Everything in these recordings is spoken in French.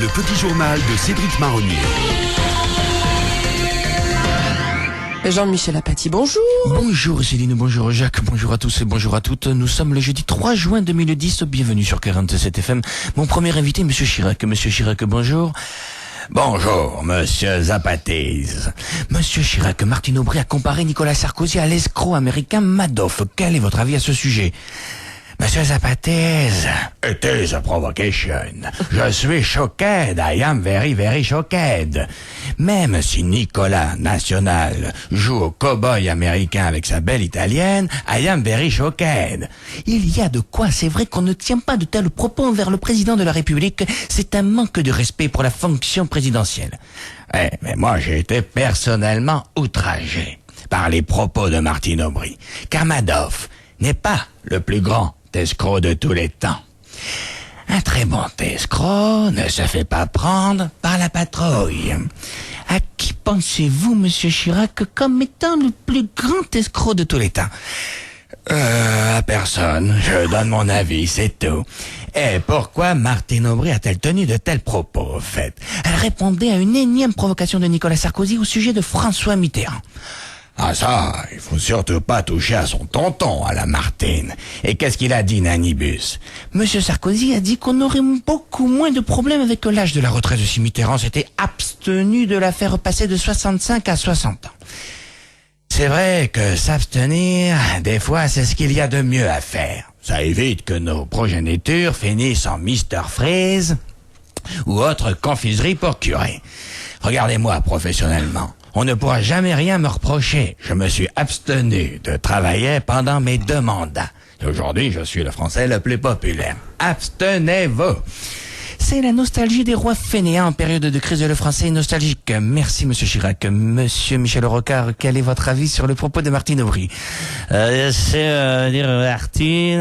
Le petit journal de Cédric Marronnier. Jean-Michel Apathy, bonjour. Bonjour Céline, bonjour Jacques, bonjour à tous et bonjour à toutes. Nous sommes le jeudi 3 juin 2010, bienvenue sur 47 FM. Mon premier invité, Monsieur Chirac. Monsieur Chirac, bonjour. Bonjour, monsieur Zapatez. Monsieur Chirac, Martine Aubry a comparé Nicolas Sarkozy à l'escroc américain Madoff. Quel est votre avis à ce sujet? Monsieur Zapatez, it is a provocation. Je suis choqué, I am very, very choqué. Même si Nicolas National joue au cow-boy américain avec sa belle italienne, I am very choqué. Il y a de quoi, c'est vrai qu'on ne tient pas de tels propos envers le président de la République. C'est un manque de respect pour la fonction présidentielle. Mais moi j'ai été personnellement outragé par les propos de Martine Aubry, car Madoff n'est pas le plus grand escroc de tous les temps. Un très bon escroc ne se fait pas prendre par la patrouille. À qui pensez-vous, Monsieur Chirac, comme étant le plus grand escroc de tous les temps? À personne. Je donne mon avis, c'est tout. Et pourquoi Martine Aubry a-t-elle tenu de tels propos, au fait? Elle répondait à une énième provocation de Nicolas Sarkozy au sujet de François Mitterrand. Ah ça, il faut surtout pas toucher à son tonton, à la Martine. Et qu'est-ce qu'il a dit, Nanibus? Monsieur Sarkozy a dit qu'on aurait beaucoup moins de problèmes avec l'âge de la retraite si Mitterrand s'était abstenu de la faire passer de 65 à 60 ans. C'est vrai que s'abstenir, des fois, c'est ce qu'il y a de mieux à faire. Ça évite que nos progénitures finissent en Mister Freeze ou autre confiserie pour curer. Regardez-moi professionnellement. On ne pourra jamais rien me reprocher. Je me suis abstenu de travailler pendant mes 2 mandats. Et aujourd'hui, je suis le Français le plus populaire. Abstenez-vous! C'est la nostalgie des rois fainéants en période de crise. Le français est nostalgique. Merci, Monsieur Chirac. Monsieur Michel Rocard, quel est votre avis sur le propos de Martine Aubry?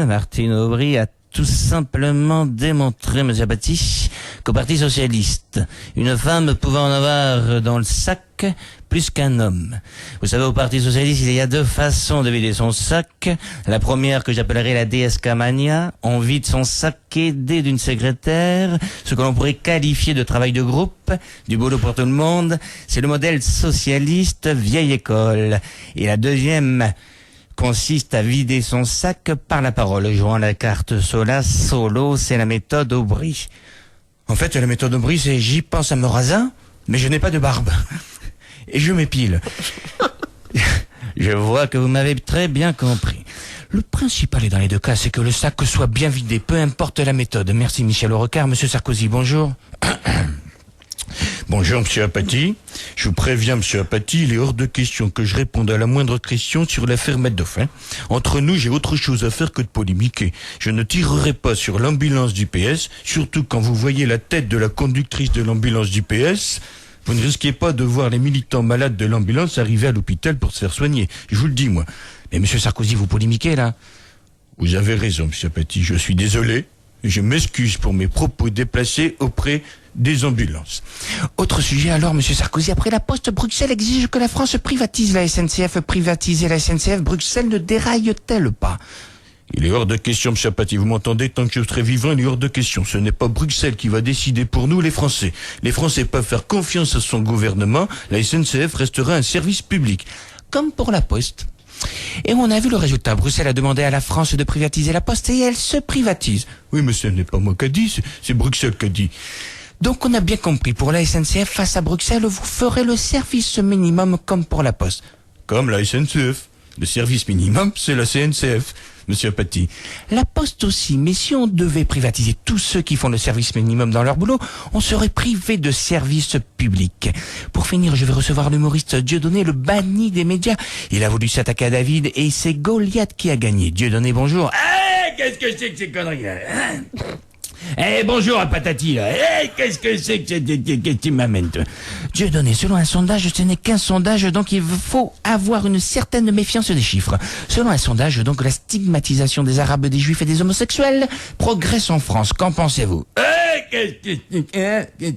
Martine Aubry a tout simplement démontré, monsieur Apathy, qu'au Parti Socialiste, une femme pouvait en avoir dans le sac plus qu'un homme. Vous savez, au Parti Socialiste, il y a 2 façons de vider son sac. La première, que j'appellerais la DSK mania, on vide son sac aidé d'une secrétaire, ce que l'on pourrait qualifier de travail de groupe, du boulot pour tout le monde. C'est le modèle socialiste vieille école. Et la deuxième consiste à vider son sac par la parole, jouant la carte solo, c'est la méthode Aubry. En fait, la méthode Aubry, c'est j'y pense à me raser, mais je n'ai pas de barbe. Et je m'épile. Je vois que vous m'avez très bien compris. Le principal est dans les 2 cas, c'est que le sac soit bien vidé, peu importe la méthode. Merci Michel Rocard. Monsieur Sarkozy, bonjour. Bonjour Monsieur Apathy. Je vous préviens Monsieur Apathy, il est hors de question que je réponde à la moindre question sur l'affaire Madoff. Entre nous, j'ai autre chose à faire que de polémiquer. Je ne tirerai pas sur l'ambulance du PS, surtout quand vous voyez la tête de la conductrice de l'ambulance du PS. Vous ne risquez pas de voir les militants malades de l'ambulance arriver à l'hôpital pour se faire soigner. Je vous le dis, moi. Mais Monsieur Sarkozy, vous polémiquez, là? Vous avez raison, Monsieur Apathy. Je suis désolé. Et je m'excuse pour mes propos déplacés auprès des ambulances. Autre sujet alors, Monsieur Sarkozy. Après la Poste, Bruxelles exige que la France privatise la SNCF. Privatiser la SNCF, Bruxelles ne déraille-t-elle pas? Il est hors de question, Monsieur Apathy. Vous m'entendez? Tant que je serai vivant, il est hors de question. Ce n'est pas Bruxelles qui va décider pour nous, les Français. Les Français peuvent faire confiance à son gouvernement. La SNCF restera un service public. Comme pour la Poste. Et on a vu le résultat. Bruxelles a demandé à la France de privatiser la Poste et elle se privatise. Oui, mais ce n'est pas moi qui a dit, c'est Bruxelles qui a dit. Donc on a bien compris. Pour la SNCF, face à Bruxelles, vous ferez le service minimum comme pour la Poste. Comme la SNCF. Le service minimum, c'est la CNCF, Monsieur Apathy. La Poste aussi, mais si on devait privatiser tous ceux qui font le service minimum dans leur boulot, on serait privé de services publics. Pour finir, je vais recevoir l'humoriste Dieudonné, le banni des médias. Il a voulu s'attaquer à David et c'est Goliath qui a gagné. Dieudonné, bonjour. Qu'est-ce que c'est que ces conneries là, bonjour à Patati là. Qu'est-ce que c'est que tu m'amènes toi? Dieudonné, selon un sondage, ce n'est qu'un sondage, donc il faut avoir une certaine méfiance des chiffres. Selon un sondage, donc la stigmatisation des Arabes, des Juifs et des homosexuels progresse en France. Qu'en pensez-vous?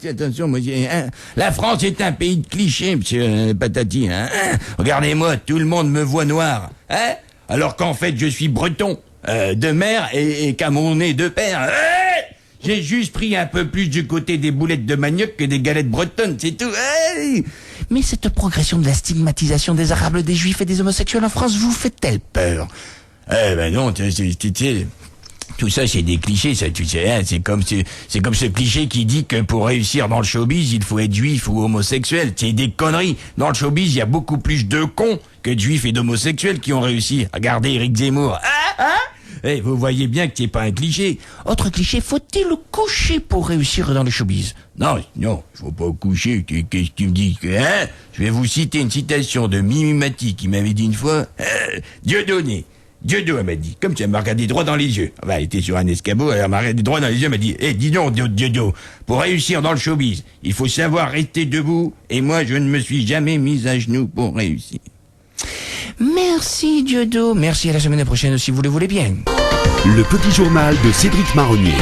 Attention, monsieur. La France est un pays de clichés, monsieur Patati. Regardez-moi, tout le monde me voit noir. Alors qu'en fait, je suis breton, de mère et qu'à mon nez de père. J'ai juste pris un peu plus du côté des boulettes de manioc que des galettes bretonnes, c'est tout. Hey, Mais cette progression de la stigmatisation des Arabes, des Juifs et des homosexuels en France vous fait-elle peur? non, tout ça c'est des clichés, ça, tu sais, hein, c'est comme ce cliché qui dit que pour réussir dans le showbiz, il faut être juif ou homosexuel. C'est des conneries. Dans le showbiz, il y a beaucoup plus de cons que de juifs et d'homosexuels qui ont réussi. Regardez Éric Zemmour. Vous voyez bien que c'est pas un cliché. Autre cliché, faut-il coucher pour réussir dans le showbiz? Non, faut pas coucher. Qu'est-ce que tu me dis que, hein? Je vais vous citer une citation de Mimi Mati qui m'avait dit une fois, Dieudonné, elle m'a dit, comme ça, elle m'a regardé droit dans les yeux. Elle était sur un escabeau, elle m'a regardé droit dans les yeux, elle m'a dit, dis donc, Diodo, pour réussir dans le showbiz, il faut savoir rester debout, et moi, je ne me suis jamais mise à genoux pour réussir. Merci Diodo, merci, à la semaine prochaine si vous le voulez bien. Le petit journal de Cédric Marronnier.